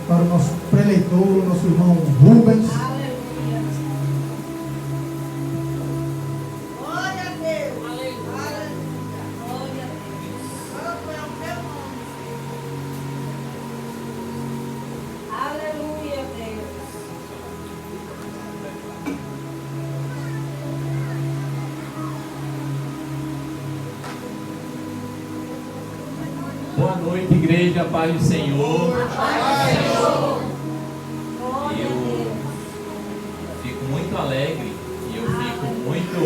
para o nosso preleitor, o nosso irmão Rubens. Glória a Deus. Aleluia. Glória a Deus. Glória ao teu nome. Aleluia, Deus. Boa noite, igreja, paz do Senhor. Eu fico muito alegre e eu fico muito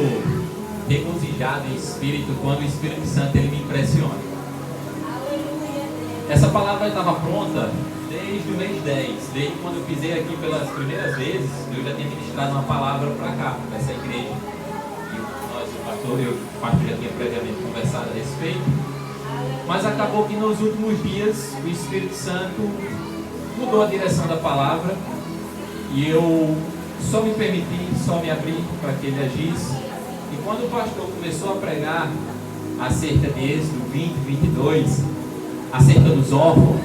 regozijado em espírito quando o Espírito Santo ele me impressiona. Essa palavra estava pronta desde o mês 10, desde quando eu pisei aqui pelas primeiras vezes. Eu já tinha ministrado uma palavra para cá, para essa igreja. E o pastor já tinha previamente conversado a respeito. Mas acabou que nos últimos dias o Espírito Santo mudou a direção da palavra e eu só me permiti, só me abri para que ele agisse. E quando o pastor começou a pregar acerca de Êxodo 20, 22, acerca dos órfãos,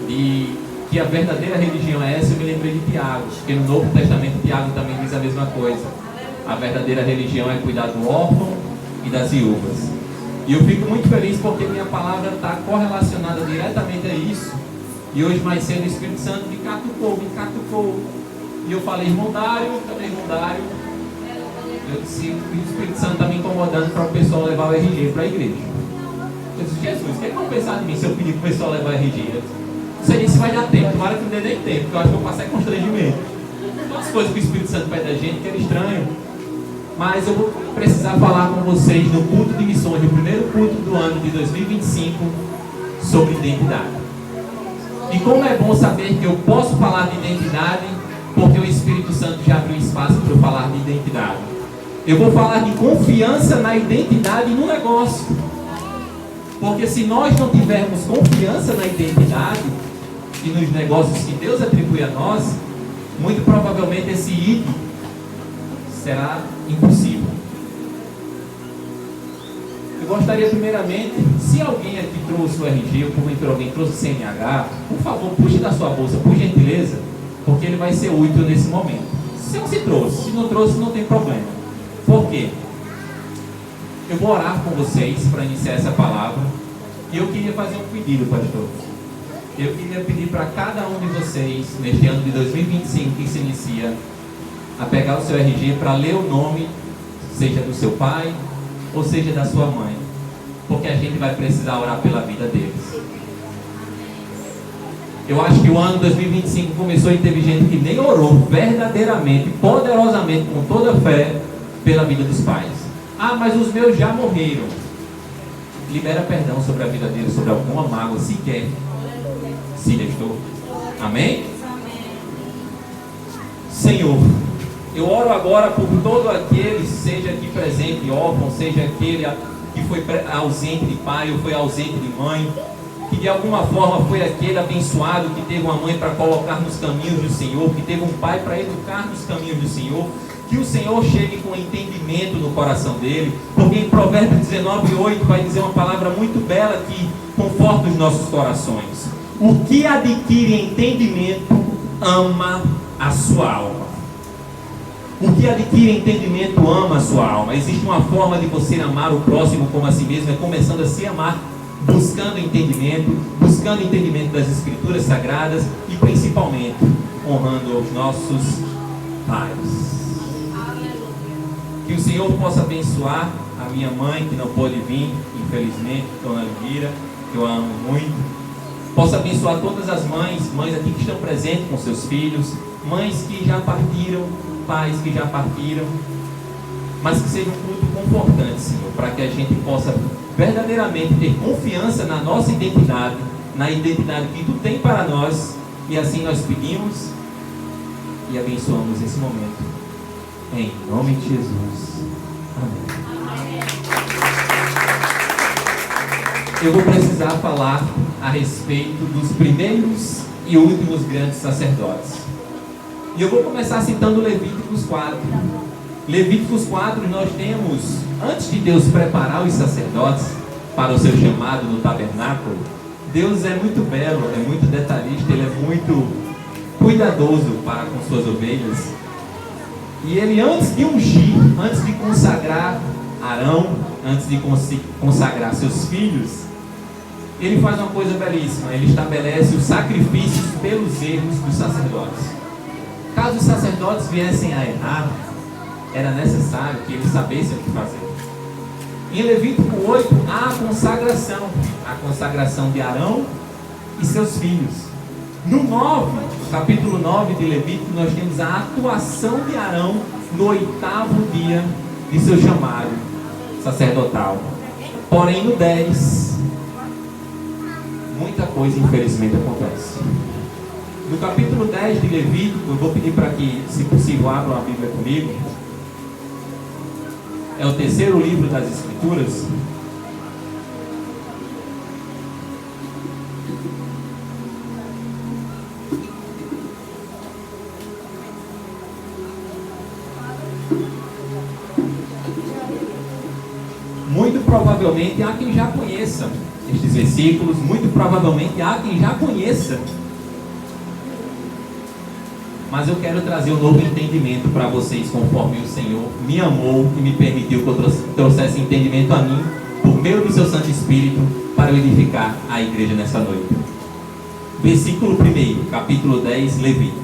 e que a verdadeira religião é essa, eu me lembrei de Tiago, porque no Novo Testamento Tiago também diz a mesma coisa. A verdadeira religião é cuidar do órfão e das viúvas. E eu fico muito feliz porque minha palavra está correlacionada diretamente a isso. E hoje mais cedo o Espírito Santo me catucou. E eu falei, irmão Dário, cadê irmão Dário? Eu disse, o Espírito Santo está me incomodando para o pessoal levar o RG para a igreja. Eu disse, Jesus, o que é que vão pensar de mim se eu pedir para o pessoal levar o RG? Eu não sei nem se vai dar tempo, tomara que não dê nem tempo, porque eu acho que eu vou passar constrangimento. Então, as coisas que o Espírito Santo pede da gente, que era estranho. Mas eu vou precisar falar com vocês no culto de missões, no primeiro culto do ano de 2025, sobre identidade. E como é bom saber que eu posso falar de identidade, porque o Espírito Santo já abriu espaço para eu falar de identidade. Eu vou falar de confiança na identidade e no negócio. Porque se nós não tivermos confiança na identidade e nos negócios que Deus atribui a nós, muito provavelmente esse ID será impossível. Eu gostaria primeiramente, se alguém aqui trouxe o RG, ou porventura alguém trouxe o CNH, por favor, puxe da sua bolsa, por gentileza, porque ele vai ser útil nesse momento. Se você trouxe, se não trouxe, não tem problema. Por quê? Eu vou orar com vocês para iniciar essa palavra, e eu queria fazer um pedido, pastor. Eu queria pedir para cada um de vocês, neste ano de 2025 que se inicia, a pegar o seu RG para ler o nome, seja do seu pai ou seja da sua mãe, porque a gente vai precisar orar pela vida deles. Eu acho que o ano 2025 começou e teve gente que nem orou verdadeiramente, poderosamente, com toda a fé, pela vida dos pais. Ah, mas os meus já morreram. Libera perdão sobre a vida deles, sobre alguma mágoa, se quer, se deixou. Amém? Senhor, eu oro agora por todo aquele, seja aqui presente órfão, seja aquele que foi ausente de pai ou foi ausente de mãe, que de alguma forma foi aquele abençoado que teve uma mãe para colocar nos caminhos do Senhor, que teve um pai para educar nos caminhos do Senhor, que o Senhor chegue com entendimento no coração dele, porque em Provérbios 19:8 vai dizer uma palavra muito bela que conforta os nossos corações. O que adquire entendimento ama a sua alma. O que adquire entendimento ama a sua alma. Existe uma forma de você amar o próximo como a si mesmo, é começando a se amar, buscando entendimento das Escrituras Sagradas e principalmente honrando os nossos pais. Que o Senhor possa abençoar a minha mãe que não pôde vir, infelizmente, Dona Elvira, que eu amo muito. Possa abençoar todas as mães aqui que estão presentes com seus filhos, mães que já partiram, pais que já partiram, mas que seja um culto confortante, Senhor, para que a gente possa verdadeiramente ter confiança na nossa identidade, na identidade que Tu tem para nós, e assim nós pedimos e abençoamos esse momento, em nome de Jesus, amém. Eu vou precisar falar a respeito dos primeiros e últimos grandes sacerdotes. E eu vou começar citando Levíticos 4. Levíticos 4, nós temos, antes de Deus preparar os sacerdotes para o seu chamado no tabernáculo, Deus é muito belo, é muito detalhista, Ele é muito cuidadoso para com suas ovelhas. E ele, antes de ungir, antes de consagrar Arão, antes de consagrar seus filhos, ele faz uma coisa belíssima. Ele estabelece os sacrifícios pelos erros dos sacerdotes. Caso os sacerdotes viessem a errar, era necessário que eles sabessem o que fazer. Em Levítico 8 há a consagração de Arão e seus filhos. No capítulo 9 de Levítico, nós temos a atuação de Arão no 8º dia de seu chamado sacerdotal. Porém, no 10, muita coisa infelizmente acontece. No capítulo 10 de Levítico, eu vou pedir para que, se possível, abram a Bíblia comigo. É o 3º livro das Escrituras. Muito provavelmente há quem já conheça estes versículos, muito provavelmente há quem já conheça. Mas eu quero trazer um novo entendimento para vocês, conforme o Senhor me amou e me permitiu que eu trouxesse entendimento a mim, por meio do seu Santo Espírito, para eu edificar a igreja nessa noite. Versículo 1, capítulo 10, Levítico.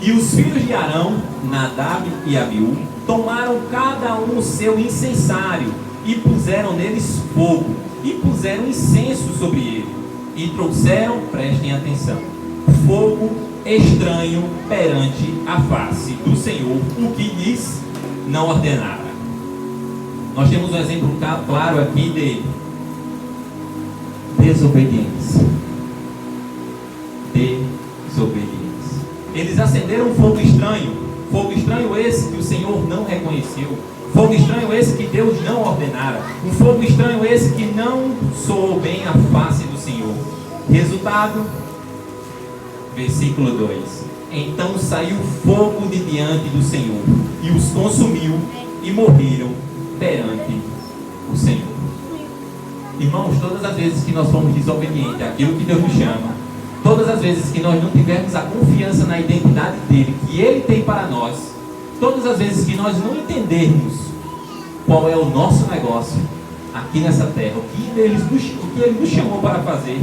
E os filhos de Arão, Nadab e Abiú, tomaram cada um o seu incensário, e puseram neles fogo, e puseram incenso sobre ele, e trouxeram, prestem atenção, fogo estranho perante a face do Senhor, o que lhes não ordenara. Nós temos um exemplo claro aqui de desobediência. Desobediência. Eles acenderam um fogo estranho esse que o Senhor não reconheceu, fogo estranho esse que Deus não ordenara, um fogo estranho esse que não soou bem a face do Senhor. Resultado, versículo 2: então saiu fogo de diante do Senhor e os consumiu, e morreram perante o Senhor. Irmãos, todas as vezes que nós formos desobedientes àquilo que Deus nos chama, todas as vezes que nós não tivermos a confiança na identidade dele, que ele tem para nós, todas as vezes que nós não entendermos qual é o nosso negócio aqui nessa terra, o que ele nos chamou para fazer,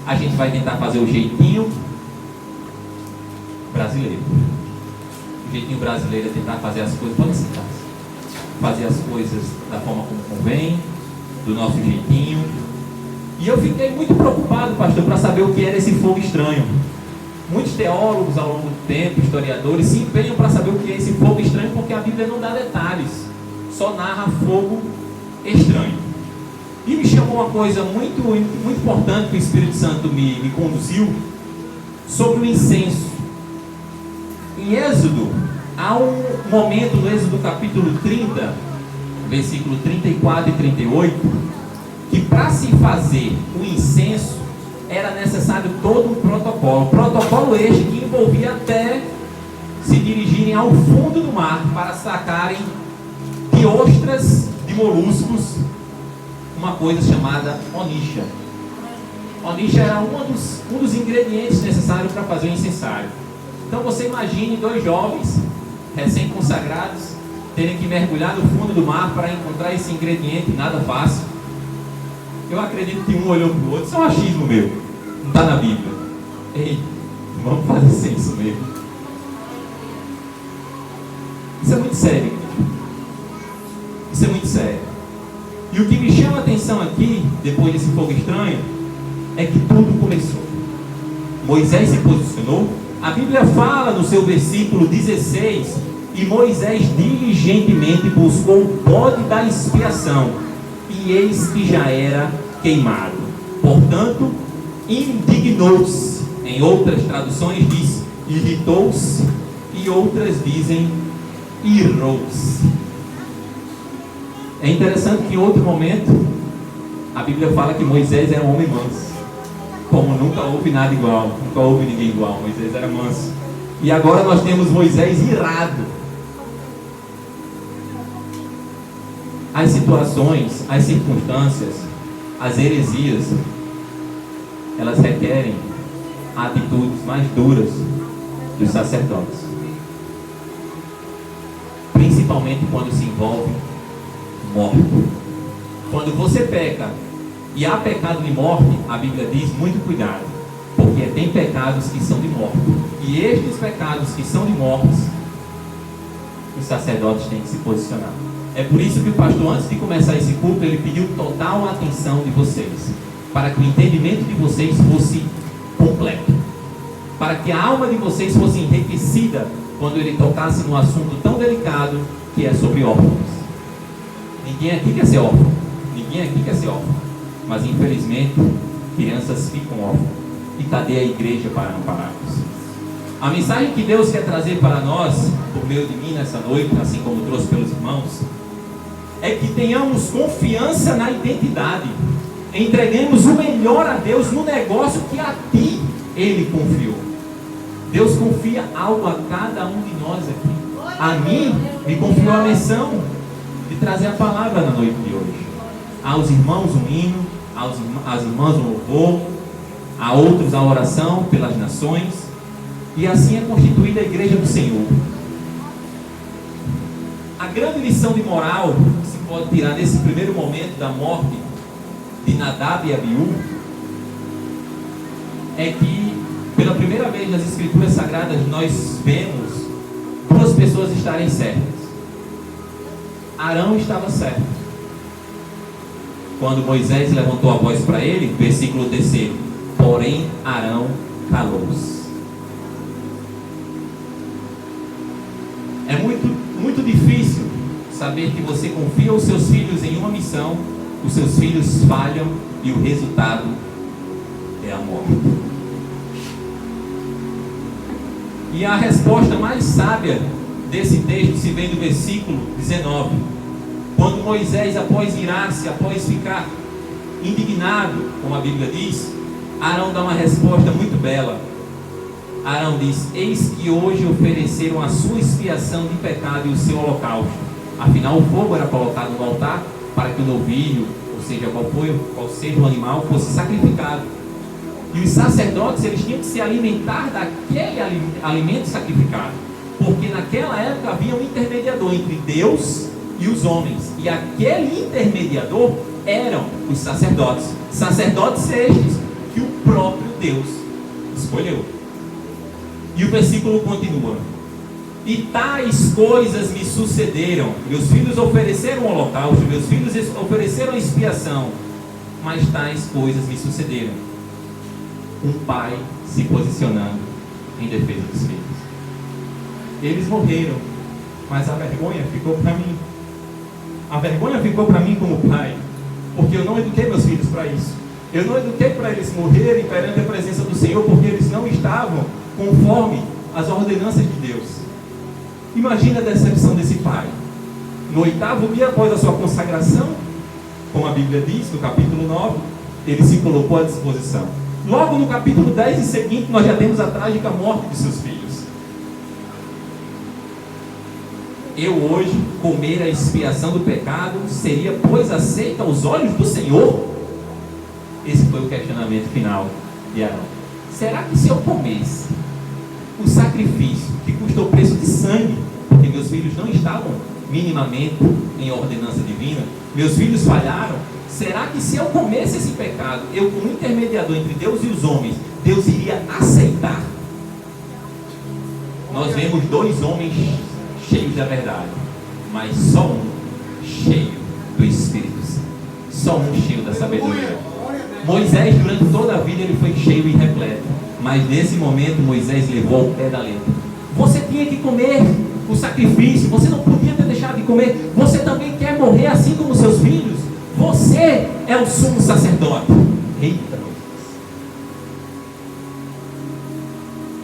a gente vai tentar fazer o jeitinho brasileiro. O jeitinho brasileiro é tentar fazer as coisas, pode sentar, fazer as coisas da forma como convém, do nosso jeitinho. E eu fiquei muito preocupado, pastor, para saber o que era esse fogo estranho. Muitos teólogos ao longo do tempo, historiadores, se empenham para saber o que é esse fogo estranho, porque a Bíblia não dá detalhes, só narra fogo estranho. E me chamou uma coisa muito importante que o Espírito Santo me conduziu, sobre o incenso. Em Êxodo, há um momento no Êxodo capítulo 30, versículo 34 e 38, que para se fazer o incenso, era necessário todo um protocolo este que envolvia até se dirigirem ao fundo do mar para sacarem de ostras, de moluscos, uma coisa chamada onixa. Onixa era um dos ingredientes necessários para fazer o incensário. Então você imagine 2 jovens recém-consagrados terem que mergulhar no fundo do mar para encontrar esse ingrediente, nada fácil. Eu acredito que um olhou para o outro, isso é um achismo meu, não está na Bíblia. Ei, vamos fazer senso mesmo. Isso é muito sério. Isso é muito sério. E o que me chama a atenção aqui, depois desse fogo estranho, é que tudo começou. Moisés se posicionou. A Bíblia fala no seu versículo 16: e Moisés diligentemente buscou o bode da expiação, e eis que já era queimado. Portanto, indignou-se. Em outras traduções diz irritou-se, e outras dizem irou-se. É interessante que em outro momento a Bíblia fala que Moisés era um homem manso, como nunca houve nada igual, nunca houve ninguém igual. Moisés era manso. E agora nós temos Moisés irado. As situações, as circunstâncias, as heresias, elas requerem atitudes mais duras dos sacerdotes, principalmente quando se envolve morte. Quando você peca e há pecado de morte, a Bíblia diz: muito cuidado, porque tem pecados que são de morte, e estes pecados que são de morte, os sacerdotes têm que se posicionar. É por isso que o pastor, antes de começar esse culto, ele pediu total atenção de vocês, para que o entendimento de vocês fosse completo, para que a alma de vocês fosse enriquecida quando ele tocasse num assunto tão delicado que é sobre órfãos. Ninguém aqui quer ser órfão, ninguém aqui quer ser órfão, mas infelizmente crianças ficam órfãos. E cadê a igreja para ampará-los? A mensagem que Deus quer trazer para nós, por meio de mim nessa noite, assim como trouxe pelos irmãos, é que tenhamos confiança na identidade, entreguemos o melhor a Deus no negócio que a ti Ele confiou. Deus confia algo a cada um de nós aqui. A mim me confiou a missão de trazer a palavra na noite de hoje. Aos irmãos um hino, às irmãs um louvor, a outros a oração pelas nações, e assim é constituída a igreja do Senhor. A grande lição de moral que se pode tirar nesse primeiro momento da morte de Nadab e Abiú é que, pela primeira vez nas Escrituras Sagradas, nós vemos duas pessoas estarem certas. Arão estava certo. Quando Moisés levantou a voz para ele, versículo 3, porém Arão calou-se. É muito difícil saber que você confia os seus filhos em uma missão, os seus filhos falham e o resultado é a morte. E a resposta mais sábia desse texto se vem do versículo 19. Quando Moisés, após irar-se, após ficar indignado, como a Bíblia diz, Arão dá uma resposta muito bela. Arão diz: eis que hoje ofereceram a sua expiação de pecado e o seu holocausto. Afinal, o fogo era colocado no altar para que o novilho, ou seja, qual seja o animal, fosse sacrificado. E os sacerdotes, eles tinham que se alimentar daquele alimento sacrificado, porque naquela época havia um intermediador entre Deus e os homens, e aquele intermediador eram os sacerdotes. Sacerdotes estes que o próprio Deus escolheu. E o versículo continua: e tais coisas me sucederam. Meus filhos ofereceram o holocausto, meus filhos ofereceram a expiação, mas tais coisas me sucederam. Um pai se posicionando em defesa dos filhos. Eles morreram, mas a vergonha ficou para mim. A vergonha ficou para mim como pai, porque eu não eduquei meus filhos para isso. Eu não eduquei para eles morrerem perante a presença do Senhor, porque eles não estavam conforme as ordenanças de Deus. Imagina a decepção desse pai. No 8º dia após a sua consagração, como a Bíblia diz, no capítulo 9, ele se colocou à disposição. Logo no capítulo 10 e seguinte, nós já temos a trágica morte de seus filhos. Eu hoje comer a expiação do pecado seria, pois, aceita aos olhos do Senhor? Esse foi o questionamento final de Arão. Será que se eu comesse o sacrifício que custou preço de sangue, porque meus filhos não estavam minimamente em ordenança divina, meus filhos falharam, será que se eu comesse esse pecado, eu como intermediador entre Deus e os homens, Deus iria aceitar? Nós vemos dois homens cheios da verdade, mas só um cheio do Espírito Santo, só um cheio da sabedoria. Moisés, durante toda a vida, ele foi cheio e repleto, mas nesse momento Moisés levou ao pé da letra. Você tinha que comer o sacrifício, você não podia ter deixado de comer. Você também quer morrer assim como seus filhos? Você é o sumo sacerdote. Eita,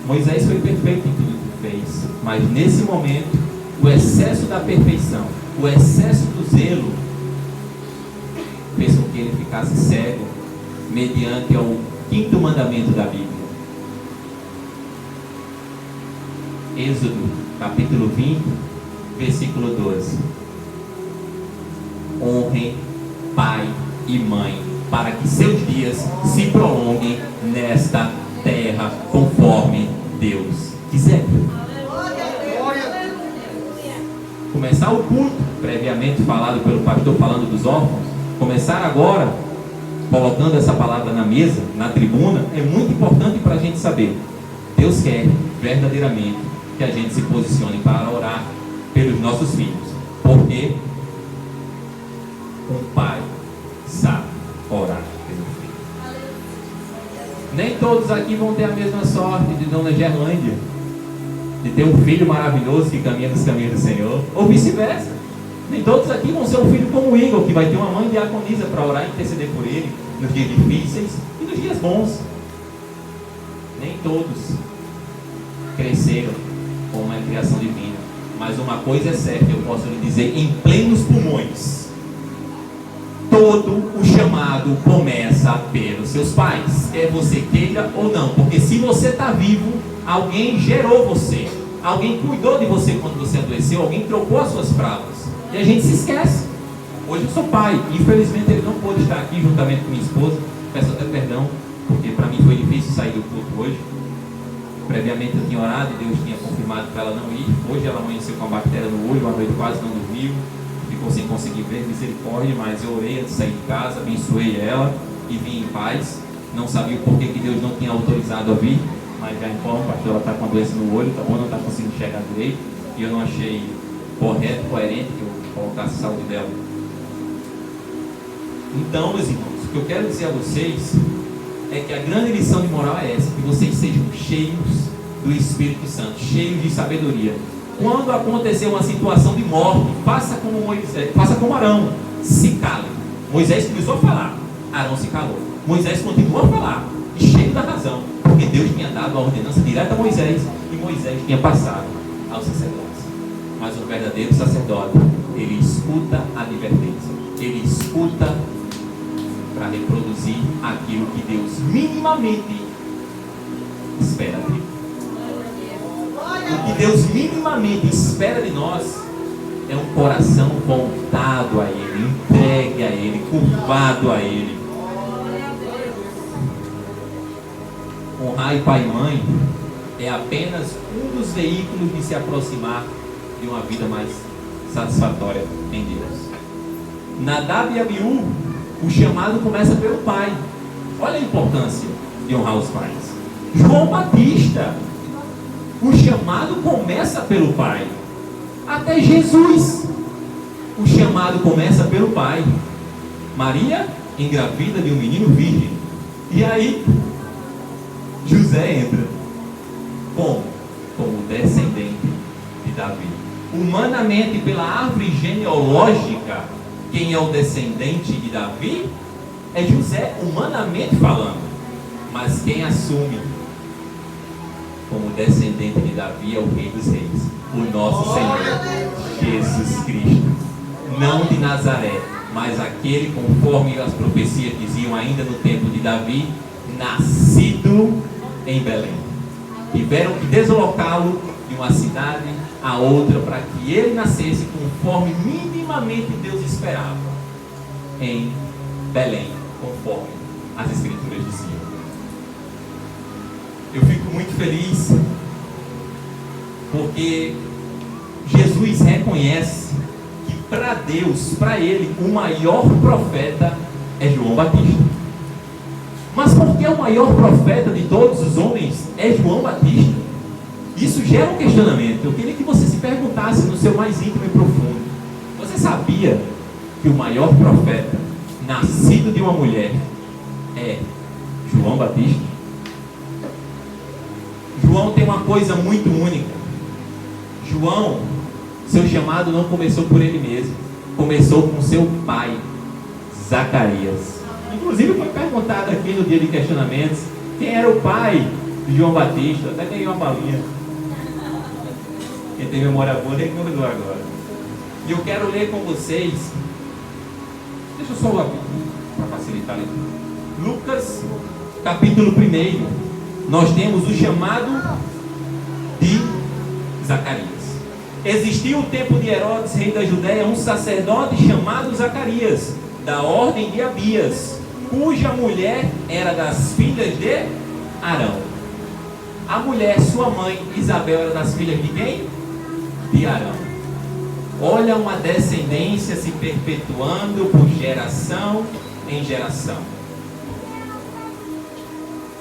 Moisés foi perfeito em tudo que fez, mas nesse momento o excesso da perfeição, o excesso do zelo fez com que ele ficasse cego mediante ao 5º mandamento da Bíblia. Êxodo, capítulo 20, versículo 12. Honrem pai e mãe, para que seus dias se prolonguem nesta terra conforme Deus quiser. Começar o culto, previamente falado pelo pastor, falando dos órfãos, começar agora, colocando essa palavra na mesa, na tribuna, é muito importante para a gente saber. Deus quer verdadeiramente que a gente se posicione para orar pelos nossos filhos, porque um pai sabe orar pelo filho. Nem todos aqui vão ter a mesma sorte de Dona Gerlândia, de ter um filho maravilhoso que caminha nos caminhos do Senhor, ou vice-versa. Nem todos aqui vão ser um filho como o Igor, que vai ter uma mãe diaconisa para orar e interceder por ele nos dias difíceis e nos dias bons. Nem todos cresceram com uma criação divina, mas uma coisa é certa, eu posso lhe dizer em plenos pulmões: todo o chamado começa pelos seus pais, quer você queira ou não, porque se você está vivo, alguém gerou você, alguém cuidou de você quando você adoeceu, alguém trocou as suas fraldas, e a gente se esquece. Hoje eu sou pai, infelizmente ele não pôde estar aqui juntamente com minha esposa, peço até perdão, porque para mim foi difícil sair do culto hoje. Previamente eu tinha orado e Deus tinha confirmado para ela não ir. Hoje ela amanheceu com a bactéria no olho, uma noite quase não dormiu, ficou sem conseguir ver, misericórdia, mas eu orei antes de sair de casa, abençoei ela e vim em paz. Não sabia o porquê que Deus não tinha autorizado a vir, mas já informo, pastor, ela está com a doença no olho, tá bom, não está conseguindo enxergar direito, e eu não achei correto, coerente que eu colocasse a saúde dela. Então, meus irmãos, o que eu quero dizer a vocês é que a grande lição de moral é essa: que vocês sejam cheios do Espírito Santo, cheios de sabedoria. Quando acontecer uma situação de morte, faça como Moisés, faça como Arão, se cale. Moisés começou a falar, Arão se calou. Moisés continuou a falar, e cheio da razão, porque Deus tinha dado a ordenança direta a Moisés, e Moisés tinha passado aos sacerdotes. Mas o verdadeiro sacerdote, ele escuta a advertência, ele escuta para reproduzir aquilo que Deus minimamente espera dele. O que Deus minimamente espera de nós é um coração voltado a Ele, entregue a Ele, curvado a Ele. Honrar pai e mãe é apenas um dos veículos de se aproximar de uma vida mais satisfatória em Deus. Nadab e Abiú, o chamado começa pelo pai. Olha a importância de honrar os pais. João Batista, o chamado começa pelo pai. Até Jesus, o chamado começa pelo pai. Maria engravida de um menino virgem. E aí, José entra como descendente de Davi. Humanamente, pela árvore genealógica, quem é o descendente de Davi é José, humanamente falando. Mas quem assume como descendente de Davi é o Rei dos Reis, o nosso Senhor Jesus Cristo. Não de Nazaré, mas aquele, conforme as profecias diziam ainda no tempo de Davi, nascido em Belém. Tiveram que deslocá-lo de uma cidade a outra para que ele nascesse conforme minimamente Deus esperava, em Belém, conforme as Escrituras diziam. Eu fico muito feliz porque Jesus reconhece que para Deus, para Ele, o maior profeta é João Batista. Mas por que o maior profeta de todos os homens é João Batista? Isso gera um questionamento. Eu queria que você se perguntasse no seu mais íntimo e profundo: você sabia que o maior profeta nascido de uma mulher é João Batista? João tem uma coisa muito única. João, seu chamado não começou por ele mesmo, começou com seu pai, Zacarias. Inclusive foi perguntado aqui no dia de questionamentos quem era o pai de João Batista. Até ganhei uma balinha. Quem tem memória boa recordou agora. E eu quero ler com vocês, deixa eu só abrir para facilitar a leitura. Lucas capítulo 1. Nós temos o chamado de Zacarias. Existia o tempo de Herodes, rei da Judéia, um sacerdote chamado Zacarias, da ordem de Abias, cuja mulher era das filhas de Arão. A mulher, sua mãe, Isabel, era das filhas de quem? De Arão. Olha uma descendência se perpetuando por geração em geração.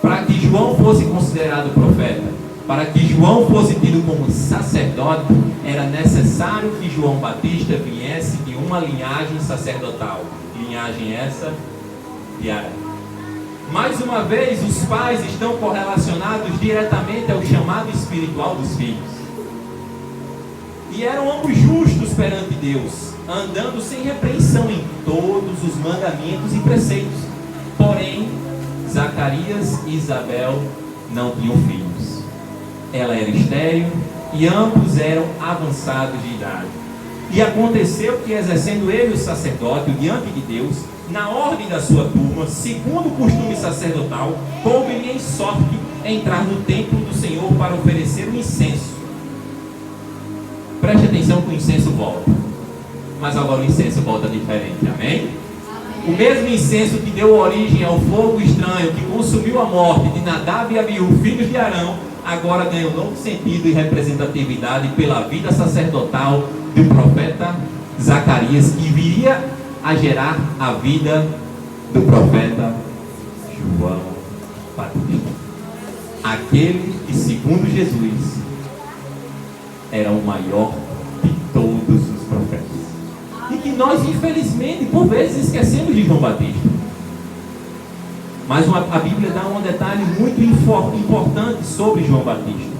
Para que João fosse considerado profeta, para que João fosse tido como sacerdote, era necessário que João Batista viesse de uma linhagem sacerdotal. Linhagem essa de Arão. Mais uma vez, os pais estão correlacionados diretamente ao chamado espiritual dos filhos. E eram ambos justos perante Deus, andando sem repreensão em todos os mandamentos e preceitos. Porém, Zacarias e Isabel não tinham filhos. Ela era estéril e ambos eram avançados de idade. E aconteceu que, exercendo ele o sacerdócio diante de Deus, na ordem da sua turma, segundo o costume sacerdotal, coube-lhe em sorte entrar no templo do Senhor para oferecer o incenso. Preste atenção que o incenso volta. Mas agora o incenso volta diferente, amém? O mesmo incenso que deu origem ao fogo estranho que consumiu a morte de Nadab e Abiú, filhos de Arão, agora ganha um novo sentido e representatividade pela vida sacerdotal do profeta Zacarias, que viria a gerar a vida do profeta João Batista. Aquele que, segundo Jesus, era o maior de todos os profetas. E que nós, infelizmente, por vezes esquecemos de João Batista. Mas a Bíblia dá um detalhe muito importante sobre João Batista.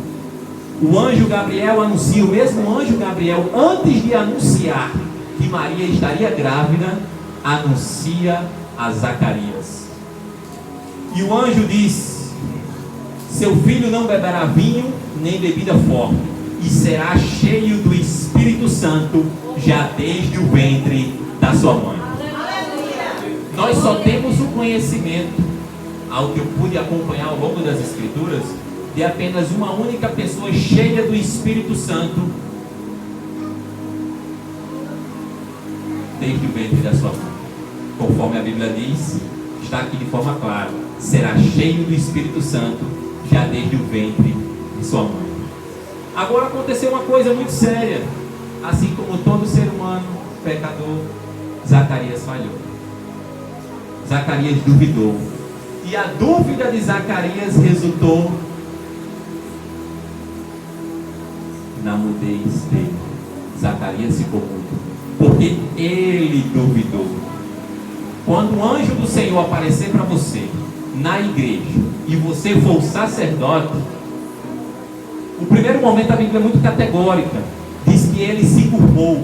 O anjo Gabriel anuncia, o mesmo anjo Gabriel, antes de anunciar que Maria estaria grávida, anuncia a Zacarias. E o anjo diz: seu filho não beberá vinho nem bebida forte, e será cheio do Espírito Santo já desde o ventre da sua mãe. Nós só temos o conhecimento, ao que eu pude acompanhar ao longo das Escrituras, de apenas uma única pessoa cheia do Espírito Santo desde o ventre da sua mãe. Conforme a Bíblia diz, está aqui de forma clara: será cheio do Espírito Santo já desde o ventre de sua mãe. Agora aconteceu uma coisa muito séria. Assim como todo ser humano pecador, Zacarias falhou. Zacarias duvidou. E a dúvida de Zacarias resultou na mudez dele. Zacarias ficou mudo, porque ele duvidou. Quando o anjo do Senhor aparecer para você na igreja e você for o sacerdote, o primeiro momento a Bíblia é muito categórica. Diz que ele se curvou.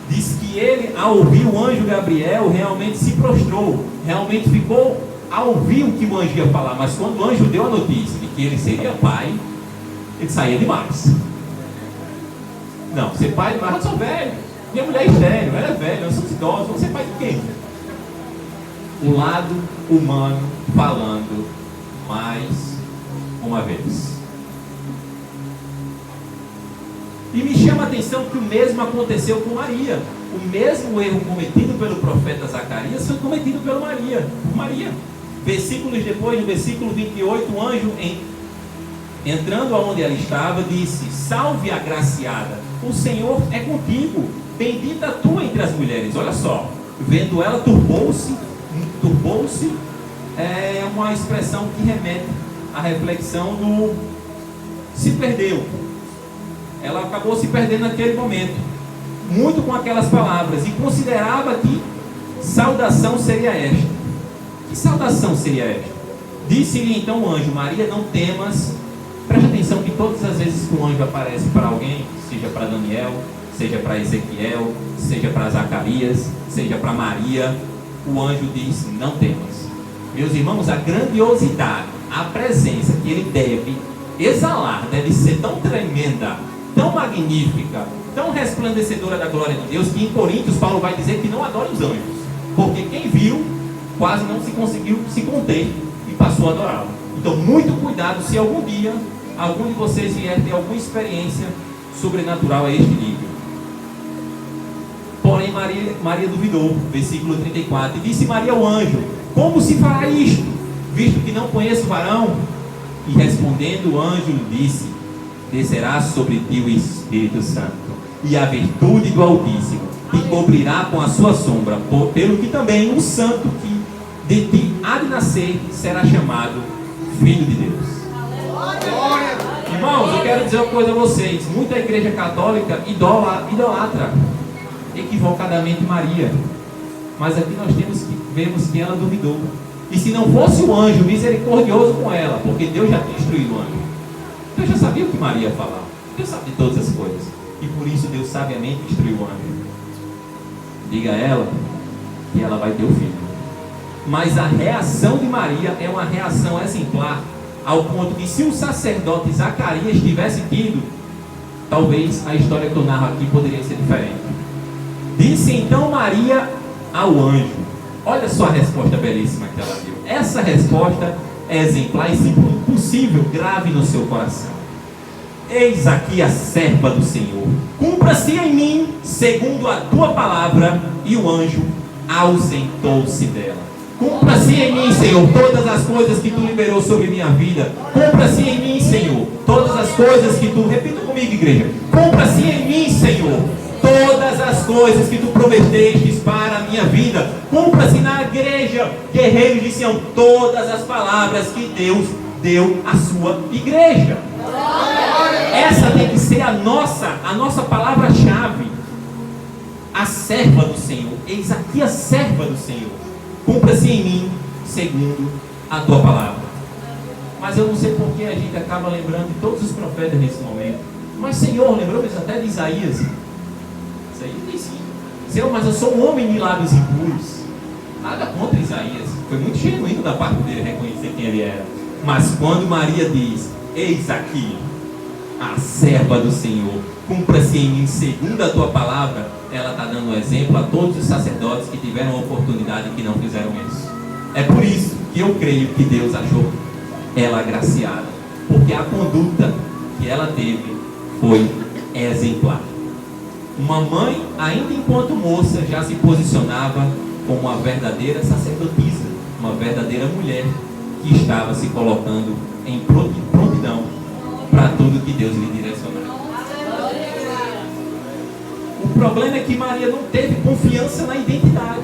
Diz que ele, ao ouvir o anjo Gabriel, realmente se prostrou. Realmente ficou a ouvir o que o anjo ia falar. Mas quando o anjo deu a notícia de que ele seria pai, ele saía demais. Não, ser pai demais, eu sou velho. Minha mulher é estéril, ela é velha, nós somos idosos. Vamos ser pai de quem? O lado humano falando mais uma vez. E me chama a atenção que o mesmo aconteceu com Maria. O mesmo erro cometido pelo profeta Zacarias foi cometido por Maria. Versículos depois, no versículo 28, o anjo, entrando aonde ela estava, disse: salve, agraciada, o Senhor é contigo, bendita tu entre as mulheres. Olha só, vendo ela, turbou-se é uma expressão que remete à reflexão do se perdeu. Ela acabou se perdendo naquele momento, muito com aquelas palavras, e considerava que saudação seria esta. Que saudação seria esta? Disse-lhe então o anjo: Maria, não temas. Preste atenção que todas as vezes que um anjo aparece para alguém, seja para Daniel, seja para Ezequiel, seja para Zacarias, seja para Maria, o anjo diz: não temas. Meus irmãos, a grandiosidade, a presença que ele deve exalar deve ser tão tremenda, tão magnífica, tão resplandecedora da glória de Deus, que em Coríntios Paulo vai dizer que não adora os anjos, porque quem viu quase não se conseguiu se conter e passou a adorá-lo. Então muito cuidado se algum dia algum de vocês vier ter alguma experiência sobrenatural a este nível. Porém Maria duvidou. Versículo 34. E disse Maria ao anjo: como se fará isto, visto que não conheço varão? E respondendo o anjo lhe disse: descerá sobre ti o Espírito Santo, e a virtude do Altíssimo te cobrirá com a sua sombra, pelo que também o santo que de ti há de nascer será chamado Filho de Deus. Irmãos, eu quero dizer uma coisa a vocês: muita igreja católica idolatra equivocadamente Maria, mas aqui nós vemos que ela duvidou. E se não fosse o anjo misericordioso com ela, porque Deus já tinha instruído o anjo, Deus já sabia o que Maria ia falar, Deus sabe de todas as coisas, e por isso Deus sabiamente instruiu o anjo: diga a ela que ela vai ter o filho. Mas a reação de Maria é uma reação exemplar, ao ponto que se o sacerdote Zacarias tivesse tido, talvez a história que eu narro aqui poderia ser diferente. Disse então Maria ao anjo, olha só a resposta belíssima que ela deu. Essa resposta é exemplar e, se possível, grave no seu coração: eis aqui a serva do Senhor, cumpra-se em mim segundo a tua palavra. E o anjo ausentou-se dela. Cumpra-se em mim, Senhor, todas as coisas que tu liberou sobre minha vida. Cumpra-se em mim, Senhor, todas as coisas que tu, repita comigo, igreja, cumpra-se em mim, Senhor, todas as coisas que tu prometestes para a minha vida. Cumpra-se na igreja, guerreiros de Sião, todas as palavras que Deus deu à sua igreja. Essa tem que ser a nossa palavra-chave. A serva do Senhor. Eis aqui a serva do Senhor. Cumpra-se em mim segundo a tua palavra. Mas eu não sei por que a gente acaba lembrando de todos os profetas nesse momento. Mas Senhor, lembramos até de Isaías. Isaías disse: Senhor, mas eu sou um homem de lábios impuros. Nada contra Isaías. Foi muito genuíno da parte dele reconhecer quem ele era. Mas quando Maria diz: eis aqui a serva do Senhor, cumpra-se em mim segundo a tua palavra, ela está dando um exemplo a todos os sacerdotes que tiveram a oportunidade e que não fizeram isso. É por isso que eu creio que Deus achou ela agraciada, porque a conduta que ela teve foi exemplar. Uma mãe, ainda enquanto moça, já se posicionava como uma verdadeira sacerdotisa, uma verdadeira mulher que estava se colocando em prontidão para tudo que Deus lhe direcionava. O problema é que Maria não teve confiança na identidade.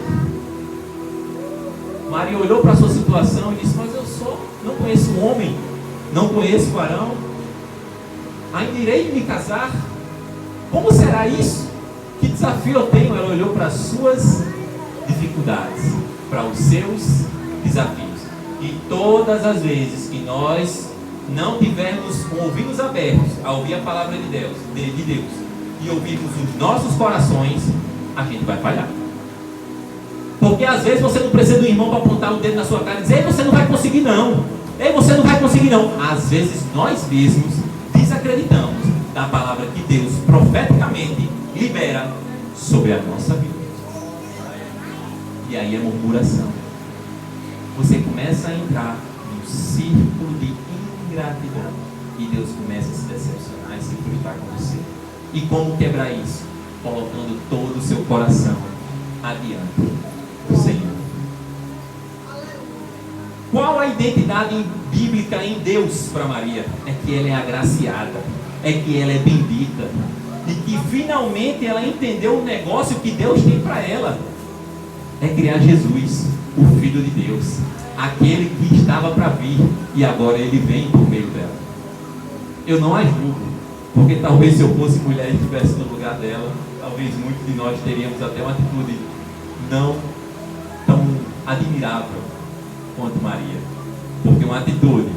Maria olhou para a sua situação e disse: mas eu não conheço um homem, não conheço varão, ainda irei me casar? Como será isso? Que desafio eu tenho? Ela olhou para as suas dificuldades, para os seus desafios. E todas as vezes que nós não tivermos com ouvidos abertos a ouvir a palavra de Deus, e ouvirmos os nossos corações, a gente vai falhar. Porque às vezes você não precisa do irmão para apontar o dedo na sua cara e dizer: ei, você não vai conseguir não, ei, você não vai conseguir não. Às vezes nós mesmos desacreditamos da palavra que Deus profeticamente libera sobre a nossa vida. E aí é murmuração. Você começa a entrar num círculo de ingratidão e Deus começa a se decepcionar e se frustrar com você. E como quebrar isso? Colocando todo o seu coração adiante do Senhor. Qual a identidade bíblica em Deus para Maria? É que ela é agraciada, é que ela é bendita, e que finalmente ela entendeu o negócio que Deus tem para ela. É criar Jesus, o Filho de Deus, aquele que estava para vir e agora ele vem por meio dela. Eu não a julgo, porque talvez se eu fosse mulher e estivesse no lugar dela, talvez muitos de nós teríamos até uma atitude não tão admirável quanto Maria. Porque uma atitude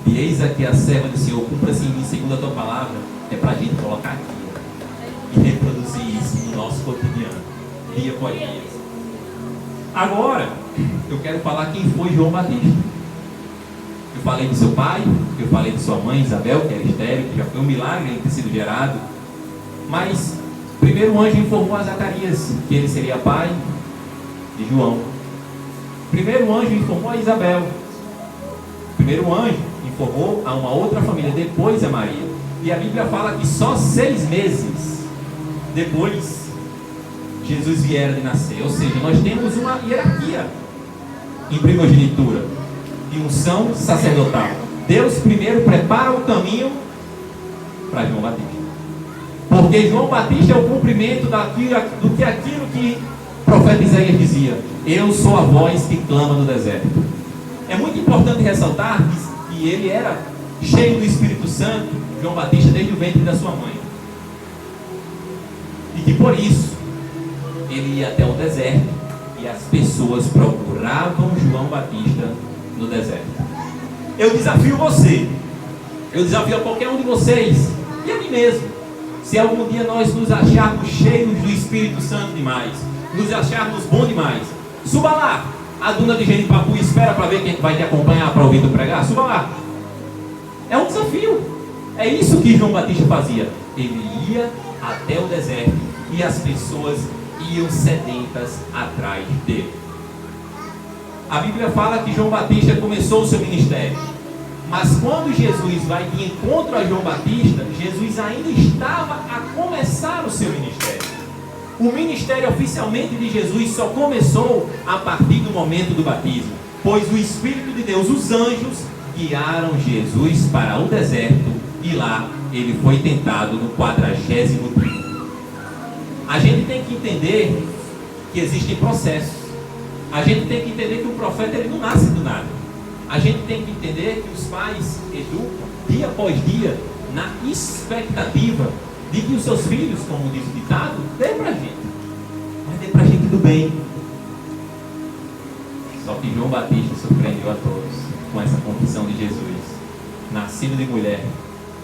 de eis aqui a serva do Senhor, cumpra-se em mim segundo a tua palavra, é para a gente colocar aqui e reproduzir isso no nosso cotidiano, dia por dia. Agora, eu quero falar quem foi João Batista. Eu falei do seu pai, eu falei de sua mãe Isabel, que era estéril, que já foi um milagre ele ter sido gerado. Mas primeiro o anjo informou a Zacarias que ele seria pai de João. Primeiro o anjo informou a Isabel. Primeiro o anjo informou a uma outra família, depois a Maria. E a Bíblia fala que só 6 meses depois Jesus viera de nascer. Ou seja, nós temos uma hierarquia em primogenitura, de unção sacerdotal. Deus primeiro prepara o caminho para João Batista. Porque João Batista é o cumprimento daquilo que o profeta Isaías dizia: eu sou a voz que clama no deserto. É muito importante ressaltar que ele era cheio do Espírito Santo, João Batista, desde o ventre da sua mãe. E que por isso ele ia até o deserto e as pessoas procuravam João Batista no deserto. Eu desafio você, eu desafio a qualquer um de vocês e a mim mesmo. Se algum dia nós nos acharmos cheios do Espírito Santo demais, nos acharmos bom demais, suba lá a duna de Genipapu e espera para ver quem vai te acompanhar para ouvir tu pregar. Suba lá. É um desafio. É isso que João Batista fazia. Ele ia até o deserto e as pessoas iam sedentas atrás dele. A Bíblia fala que João Batista começou o seu ministério, mas quando Jesus vai de encontro a João Batista, Jesus ainda estava a começar o seu ministério. O ministério oficialmente de Jesus só começou a partir do momento do batismo, pois o Espírito de Deus, os anjos, guiaram Jesus para o deserto e lá ele foi tentado no 40º dia. A gente tem que entender que existem processos. A gente tem que entender que o profeta ele não nasce do nada. A gente tem que entender que os pais educam dia após dia na expectativa de que os seus filhos, como diz o ditado, dê pra gente. Mas dê pra gente do bem. Só que João Batista surpreendeu a todos com essa confissão de Jesus: nascido de mulher,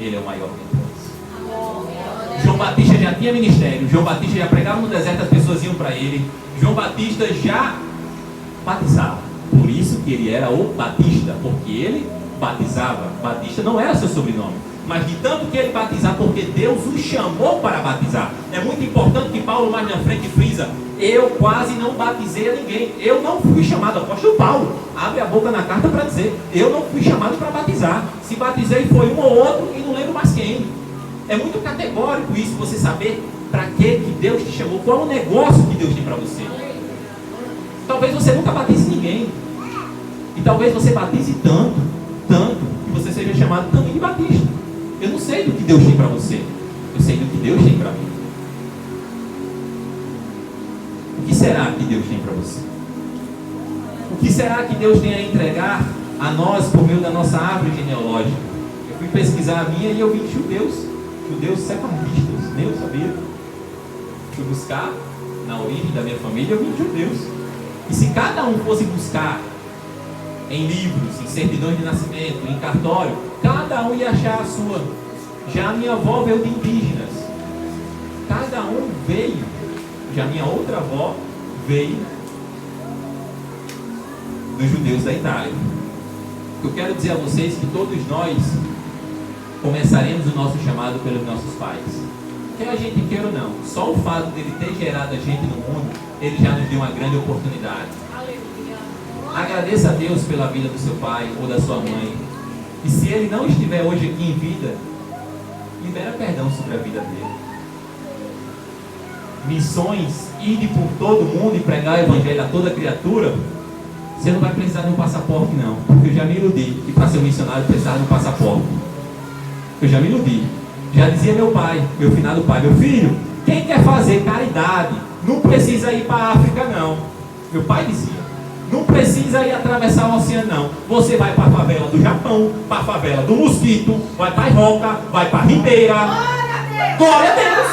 ele é o maior de todos. João Batista já tinha ministério. João Batista já pregava no deserto, as pessoas iam para ele. João Batista já batizava. Por isso que ele era o Batista, porque ele batizava. Batista não era seu sobrenome, mas de tanto que ele batizava, porque Deus o chamou para batizar. É muito importante que Paulo mais na frente frisa: eu quase não batizei a ninguém. Eu não fui chamado. Apóstolo Paulo abre a boca na carta para dizer: eu não fui chamado para batizar. Se batizei foi um ou outro e não lembro mais quem. É muito categórico isso, você saber para que Deus te chamou, qual é o negócio que Deus tem para você. Talvez você nunca batize ninguém, e talvez você batize tanto, que você seja chamado também de batista. Eu não sei do que Deus tem para você, eu sei do que Deus tem para mim. O que será que Deus tem para você? O que será que Deus tem a entregar a nós por meio da nossa árvore genealógica? Eu fui pesquisar a minha e eu vi judeus separatistas, nem eu sabia. Fui buscar na origem da minha família, eu vi judeus. E se cada um fosse buscar em livros, em certidões de nascimento, em cartório, cada um ia achar a sua. Já a minha avó veio de indígenas. Cada um veio. Já a minha outra avó veio dos judeus da Itália. Eu quero dizer a vocês que todos nós começaremos o nosso chamado pelos nossos pais. Quer a gente queira ou não, só o fato dele ter gerado a gente no mundo, ele já nos deu uma grande oportunidade. Agradeça a Deus pela vida do seu pai ou da sua mãe. E se ele não estiver hoje aqui em vida, libera perdão sobre a vida dele. Missões, ir por todo mundo e pregar o evangelho a toda criatura, você não vai precisar de um passaporte não, porque eu já me iludi que para ser um missionário precisava de um passaporte. Eu já me iludi. Já dizia meu pai, meu finado pai: meu filho, quem quer fazer caridade não precisa ir para a África não. Meu pai dizia: não precisa ir atravessar o oceano não. Você vai para a favela do Japão, para a favela do Mosquito, vai para a Roca, vai para a Ribeira. Glória a Deus!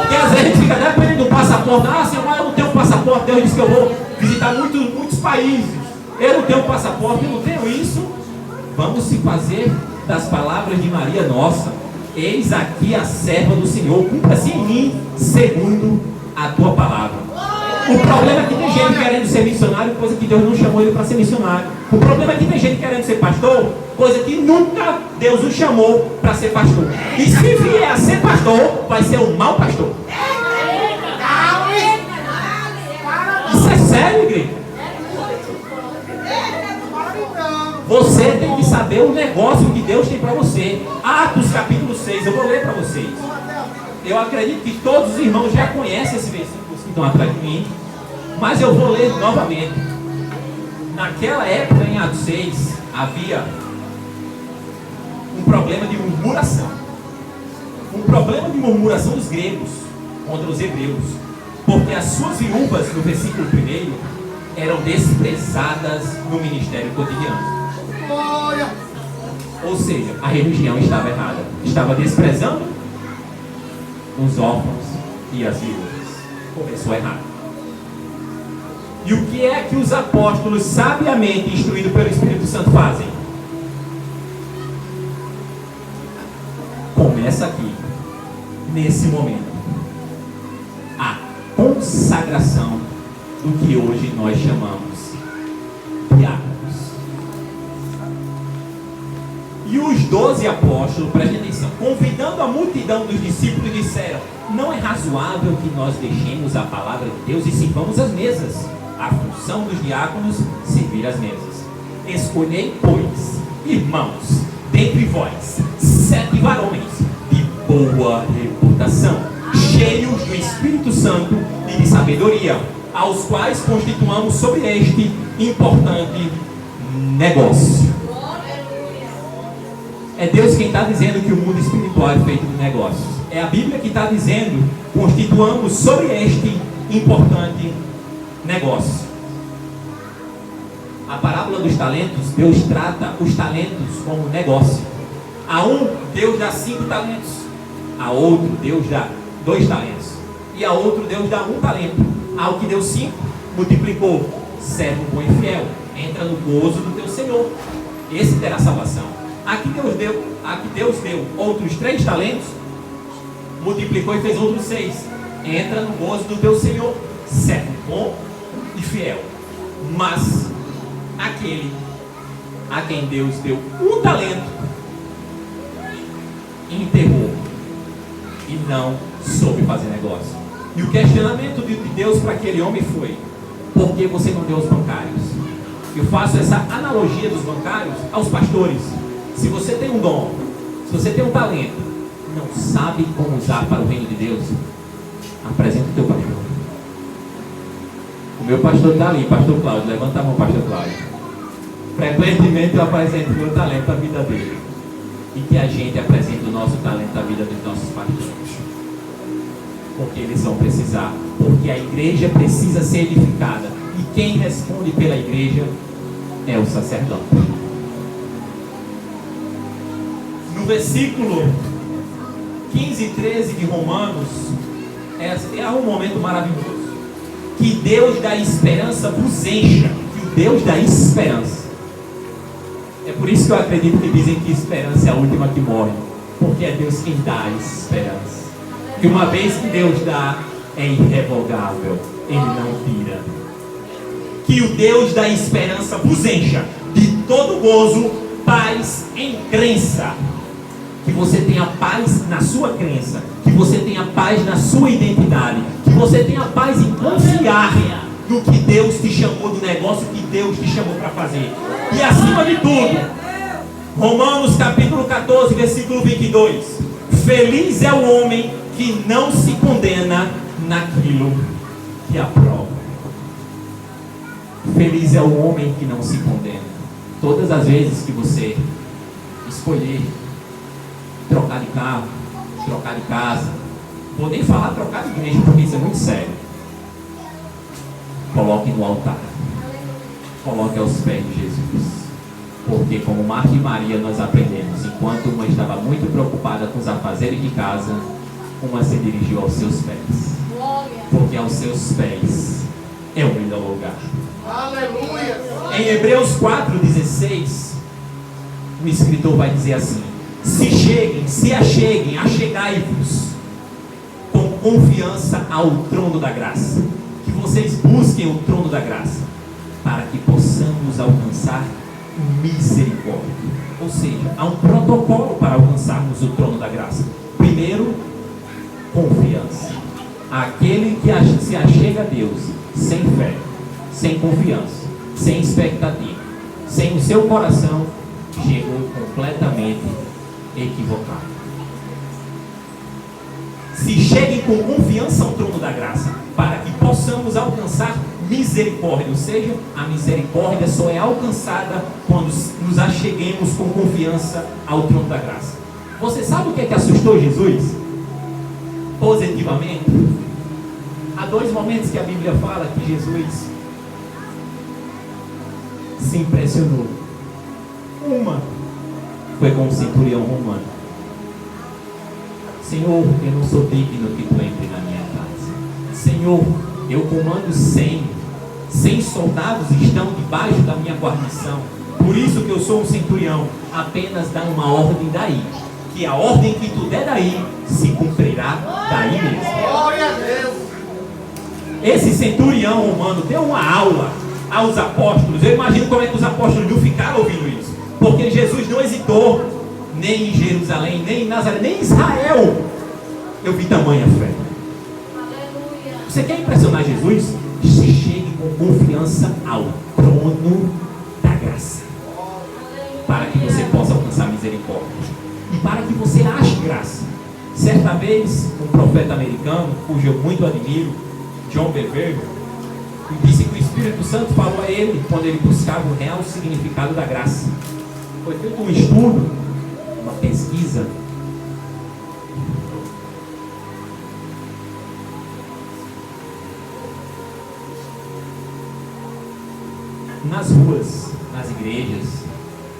Porque às vezes a gente fica dependendo do passaporte. Ah, Senhor, eu não tenho passaporte. Deus disse que eu vou visitar muitos países. Eu não tenho passaporte, eu não tenho isso. Vamos se fazer das palavras de Maria nossa: eis aqui a serva do Senhor, cumpra-se em mim segundo a tua palavra. O problema é que tem gente querendo ser missionário, coisa que Deus não chamou ele para ser missionário. O problema é que tem gente querendo ser pastor, coisa que nunca Deus o chamou para ser pastor. E se vier a ser pastor, vai ser um mau pastor. Isso é sério, igreja. Você tem que saber o negócio que Deus tem para você. Atos capítulo 6, eu vou ler para vocês. Eu acredito que todos os irmãos já conhecem esse versículo que estão atrás de mim, mas eu vou ler novamente. Naquela época, em Atos 6, havia um problema de murmuração. Um problema de murmuração dos gregos contra os hebreus. Porque as suas viúvas, no versículo 1, eram desprezadas no ministério cotidiano. Glória. Ou seja, a religião estava errada. Estava desprezando os órfãos e as viúvas. Começou errado. E o que é que os apóstolos, sabiamente instruídos pelo Espírito Santo, fazem? Começa aqui, nesse momento, a consagração do que hoje nós chamamos diáconos. E os 12 apóstolos, prestem atenção, convidando a multidão dos discípulos, disseram: não é razoável que nós deixemos a palavra de Deus e sirvamos as mesas. A função dos diáconos, servir as mesas. Escolhei, pois, irmãos, dentre vós, 7 varões de boa reputação, cheios do Espírito Santo e de sabedoria, aos quais constituamos sobre este importante negócio. É Deus quem está dizendo que o mundo espiritual é feito de negócios. É a Bíblia que está dizendo: constituamos sobre este importante negócio. A parábola dos talentos, Deus trata os talentos como negócio. A um, Deus dá 5 talentos. A outro, Deus dá 2 talentos. E a outro, Deus dá 1 talento. Ao que deu 5, multiplicou. Servo bom e fiel, entra no gozo do teu Senhor. Esse terá salvação. A que Deus deu outros 3 talentos, multiplicou e fez outros 6. Entra no gozo do teu Senhor. Servo bom e fiel. Mas aquele a quem Deus deu 1 talento, enterrou e não soube fazer negócio. E o questionamento de Deus para aquele homem foi: por que você não deu aos bancários? Eu faço essa analogia dos bancários aos pastores. Se você tem um dom, se você tem um talento, não sabe como usar para o reino de Deus, apresenta o teu pastor. O meu pastor está ali, pastor Cláudio. Levanta a mão, pastor Cláudio. Frequentemente eu apresento o meu talento à vida dele. E que a gente apresente o nosso talento à vida dos nossos pastores. Porque eles vão precisar. Porque a igreja precisa ser edificada. E quem responde pela igreja é o sacerdote. No versículo 15 e 13 de Romanos, é um momento maravilhoso. Que Deus da esperança vos encha. Que o Deus da esperança. É por isso que eu acredito que dizem que esperança é a última que morre. Porque é Deus quem dá a esperança. Que uma vez que Deus dá, é irrevogável. Ele não tira. Que o Deus da esperança vos encha de todo gozo, paz em crença. Que você tenha paz na sua crença. Que você tenha paz na sua identidade. Que você tenha paz em confiar no que Deus te chamou, do negócio que Deus te chamou para fazer. E acima de tudo, Romanos capítulo 14, versículo 22. Feliz é o homem que não se condena naquilo que aprova. Feliz é o homem que não se condena. Todas as vezes que você escolher trocar de carro, trocar de casa, vou nem falar trocar de igreja, porque isso é muito sério. Coloque no altar. Coloque aos pés de Jesus. Porque como Marta e Maria nós aprendemos, enquanto uma estava muito preocupada com os afazeres de casa, uma se dirigiu aos seus pés. Porque aos seus pés é o melhor lugar. Aleluia. Em Hebreus 4,16, o escritor vai dizer assim: se acheguem, achegai-vos com confiança ao trono da graça. Que vocês busquem o trono da graça, para que possamos alcançar misericórdia. Ou seja, há um protocolo para alcançarmos o trono da graça. Primeiro, confiança. Aquele que se achega a Deus sem fé, sem confiança, sem expectativa, sem o seu coração, chegou completamente equivocado. Se cheguem com confiança ao trono da graça, para que possamos alcançar misericórdia, ou seja, a misericórdia só é alcançada quando nos acheguemos com confiança ao trono da graça. Você sabe o que é que assustou Jesus? Positivamente, há 2 momentos que a Bíblia fala que Jesus se impressionou. Uma foi com o centurião romano. Senhor, eu não sou digno que tu entre na minha casa. Senhor, eu comando 100 soldados estão debaixo da minha guarnição. Por isso que eu sou um centurião. Apenas dá uma ordem daí, que a ordem que tu der daí se cumprirá daí mesmo. Glória a Deus. Esse centurião romano deu uma aula aos apóstolos. Eu imagino como é que os apóstolos não ficaram ouvindo isso, porque Jesus não hesitou, nem em Jerusalém, nem em Nazaré, nem em Israel eu vi tamanha fé. Aleluia. Você quer impressionar Jesus? Se chegue com confiança ao trono da graça, para que você possa alcançar misericórdia e para que você ache graça. Certa vez, um profeta americano, cujo eu muito admiro, John Bevere, disse que o Espírito Santo falou a ele quando ele buscava o real significado da graça. Foi feito um estudo, uma pesquisa. Nas ruas, nas igrejas,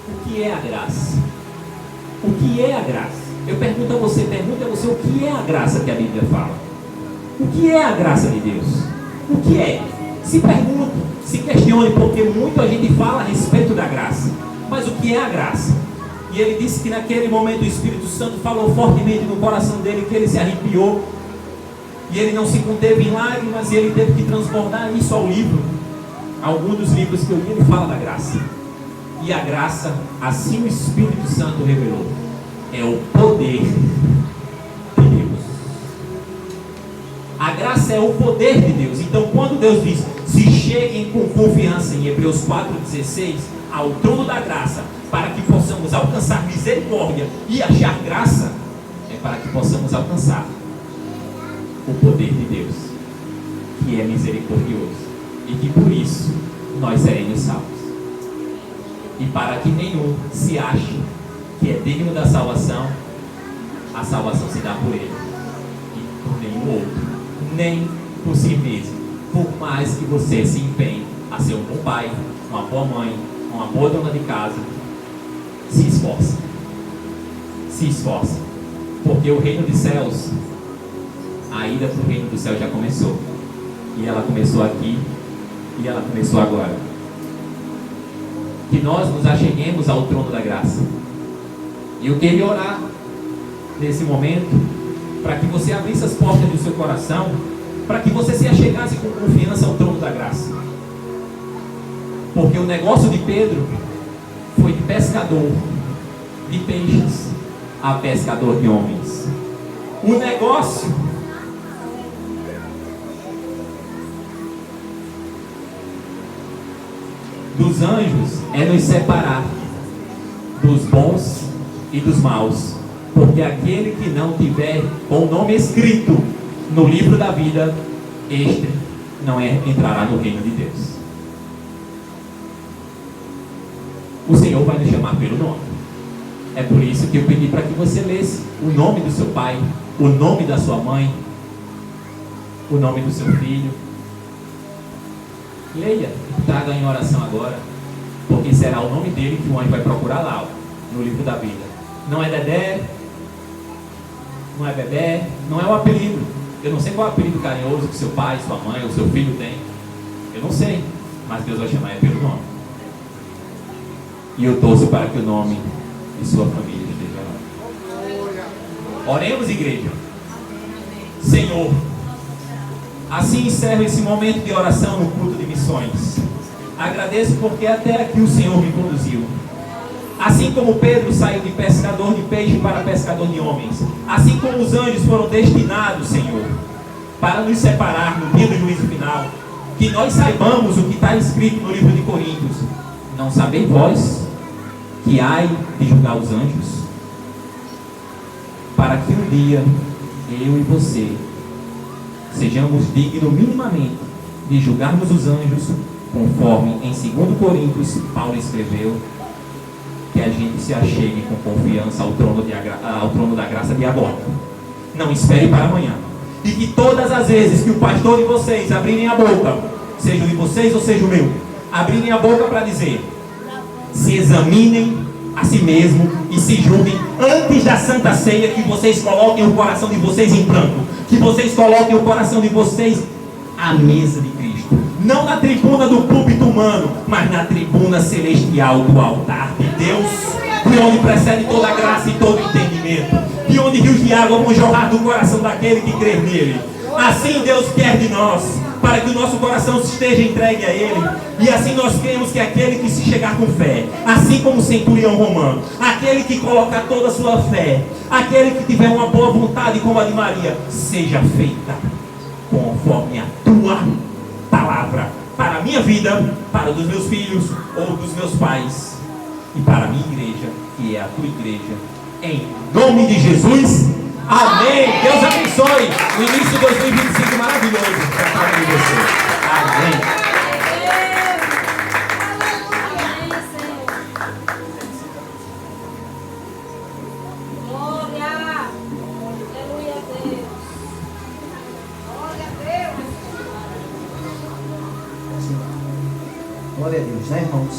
o que é a graça? O que é a graça? Eu pergunto a você, o que é a graça que a Bíblia fala? O que é a graça de Deus? O que é? Se pergunte, se questione, porque muito a gente fala a respeito da graça. Mas o que é a graça? E ele disse que naquele momento o Espírito Santo falou fortemente no coração dele, que ele se arrepiou. E ele não se conteve em lágrimas, e ele teve que transbordar isso ao livro. Alguns dos livros que eu li, ele fala da graça. E a graça, assim o Espírito Santo revelou, é o poder de Deus. A graça é o poder de Deus. Então quando Deus diz, se cheguem com confiança, em Hebreus 4,16, ao trono da graça, para que possamos alcançar misericórdia e achar graça, é para que possamos alcançar o poder de Deus, que é misericordioso, e que por isso nós seremos salvos. E para que nenhum se ache que é digno da salvação, a salvação se dá por ele e por nenhum outro, nem por si mesmo. Por mais que você se empenhe a ser um bom pai, uma boa mãe, uma boa dona de casa, se esforce, porque o reino dos céus, a ida para o reino do céu já começou, e ela começou aqui, e ela começou agora. Que nós nos acheguemos ao trono da graça. E eu queria orar nesse momento para que você abrisse as portas do seu coração, para que você se achegasse com confiança ao trono da graça. Porque o negócio de Pedro foi de pescador de peixes a pescador de homens. O negócio dos anjos é nos separar dos bons e dos maus, porque aquele que não tiver o nome escrito no livro da vida, este não entrará no reino de Deus. O Senhor vai nos chamar pelo nome. É por isso que eu pedi para que você lesse o nome do seu pai, o nome da sua mãe, o nome do seu filho. Leia e traga em oração agora, porque será o nome dele que o anjo vai procurar lá, no livro da vida. Não é Dedé, não é Bebé, não é o apelido. Eu não sei qual é o apelido carinhoso que seu pai, sua mãe ou seu filho tem. Eu não sei, mas Deus vai chamar ele pelo nome. E eu torço para que o nome de sua família esteja lá. Oremos, igreja. Senhor, assim encerro esse momento de oração no culto de missões. Agradeço porque até aqui o Senhor me conduziu. Assim como Pedro saiu de pescador de peixe para pescador de homens, assim como os anjos foram destinados, Senhor, para nos separar no dia do juízo final, que nós saibamos o que está escrito no livro de Coríntios. Não sabeis vós que ai de julgar os anjos? Para que um dia eu e você sejamos dignos minimamente de julgarmos os anjos, conforme em 2 Coríntios Paulo escreveu, que a gente se achegue com confiança ao trono da graça diabólica. Não espere para amanhã. E que todas as vezes que o pastor de vocês abrirem a boca, seja o de vocês ou seja o meu, abrirem a boca para dizer, se examinem a si mesmo e se julguem antes da Santa Ceia, que vocês coloquem o coração de vocês em pranto, que vocês coloquem o coração de vocês à mesa de Cristo, não na tribuna do púlpito humano, mas na tribuna celestial do altar de Deus, de onde precede toda graça e todo entendimento, de onde rios de água vão jorrar do coração daquele que crê nele. Assim Deus quer de nós, para que o nosso coração esteja entregue a Ele. E assim nós cremos que aquele que se chegar com fé, assim como o centurião romano, aquele que coloca toda a sua fé, aquele que tiver uma boa vontade como a de Maria, seja feita conforme a tua palavra, para a minha vida, para dos meus filhos ou dos meus pais, e para a minha igreja, que é a tua igreja, em nome de Jesus. Amém. Deus abençoe o início de 2025 maravilhoso para cada um de vocês. Amém. Glória a Deus, né, irmãos?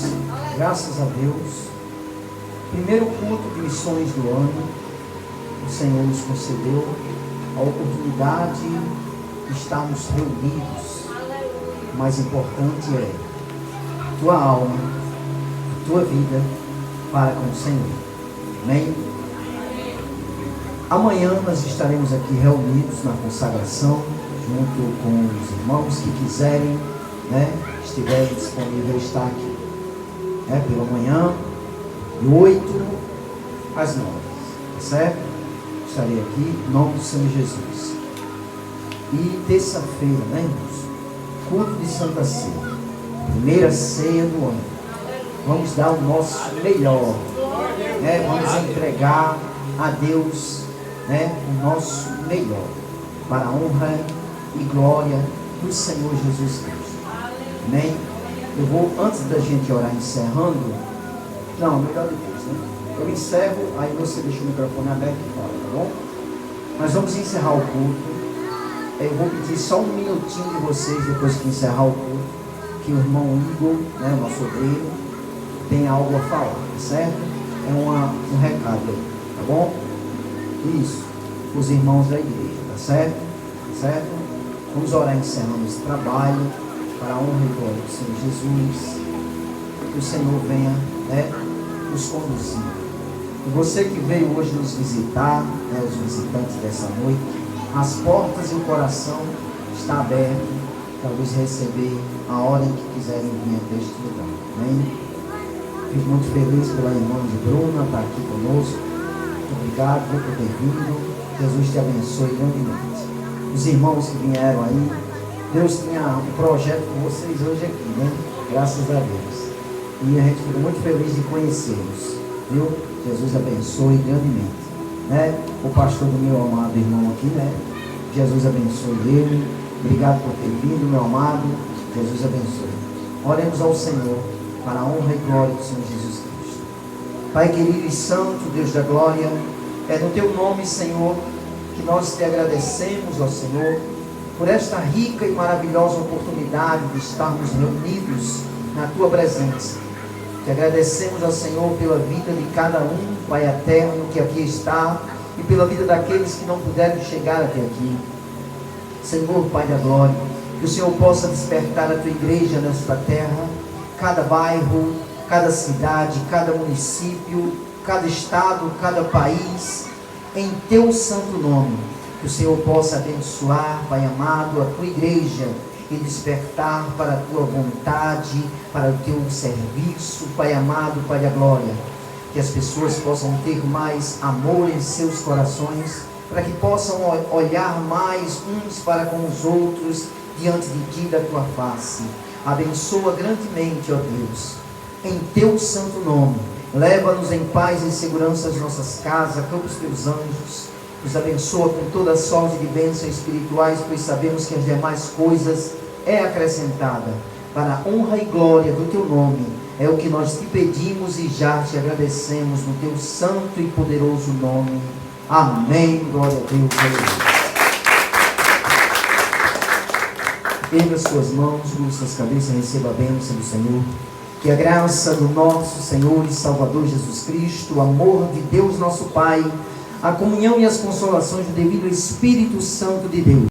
Graças a Deus. Primeiro culto de missões do ano, o Senhor nos concedeu a oportunidade de estarmos reunidos. O mais importante é tua alma, tua vida para com o Senhor. Amém? Amanhã nós estaremos aqui reunidos na consagração, junto com os irmãos que quiserem, né, estiverem disponíveis, estar aqui, né, pela manhã, de 8 às 9, tá certo? Estarei aqui em nome do Senhor Jesus. E terça-feira, né, irmãos? Culto de Santa Ceia, primeira ceia do ano. Vamos dar o nosso melhor, né? Vamos entregar a Deus, né, o nosso melhor, para a honra e glória do Senhor Jesus Cristo. Amém? Eu vou, antes da gente orar encerrando, não, melhor depois, né? Eu encerro, aí você deixa o microfone aberto e fala, tá bom? Nós vamos encerrar o culto. Eu vou pedir só um minutinho de vocês, depois que encerrar o culto, que o irmão Igor, né, o nosso obreiro, tem algo a falar, tá certo? É um recado aí, tá bom? Isso, os irmãos da igreja, tá certo? Tá certo? Vamos orar encerrando esse trabalho, para a honra e glória do Senhor Jesus, que o Senhor venha, né, nos conduzir. E você que veio hoje nos visitar, né, os visitantes dessa noite, as portas e o coração está aberto para vos receber a hora em que quiserem vir até este lugar. Amém? Fico muito feliz pela irmã de Bruna estar aqui conosco. Muito obrigado por ter vindo. Jesus te abençoe grandemente. Os irmãos que vieram aí, Deus tinha um projeto com vocês hoje aqui, né? Graças a Deus. E a gente fica muito feliz de conhecê-los, viu? Jesus abençoe grandemente, né? O pastor do meu amado irmão aqui, né? Jesus abençoe ele. Obrigado por ter vindo, meu amado. Jesus abençoe. Oremos ao Senhor para a honra e glória do Senhor Jesus Cristo. Pai querido e santo, Deus da glória, é no teu nome, Senhor, que nós te agradecemos, ó Senhor, por esta rica e maravilhosa oportunidade de estarmos reunidos na tua presença. Te agradecemos, ó Senhor, pela vida de cada um, Pai eterno, que aqui está, e pela vida daqueles que não puderam chegar até aqui. Senhor, Pai da glória, que o Senhor possa despertar a tua igreja nesta terra, cada bairro, cada cidade, cada município, cada estado, cada país, em teu santo nome. Que o Senhor possa abençoar, Pai amado, a tua igreja e despertar para a tua vontade, para o teu serviço, Pai amado, Pai da glória. Que as pessoas possam ter mais amor em seus corações, para que possam olhar mais uns para com os outros diante de ti, da tua face. Abençoa grandemente, ó Deus, em teu santo nome. Leva-nos em paz e segurança às nossas casas, acampa os teus anjos. Nos abençoa com toda sorte de bênçãos espirituais, pois sabemos que as demais coisas é acrescentada. Para a honra e glória do teu nome, é o que nós te pedimos e já te agradecemos no teu santo e poderoso nome. Amém. Glória a Deus. Erga suas mãos, curva suas cabeças, receba a bênção do Senhor. Que a graça do nosso Senhor e Salvador Jesus Cristo, o amor de Deus nosso Pai, a comunhão e as consolações do devido Espírito Santo de Deus,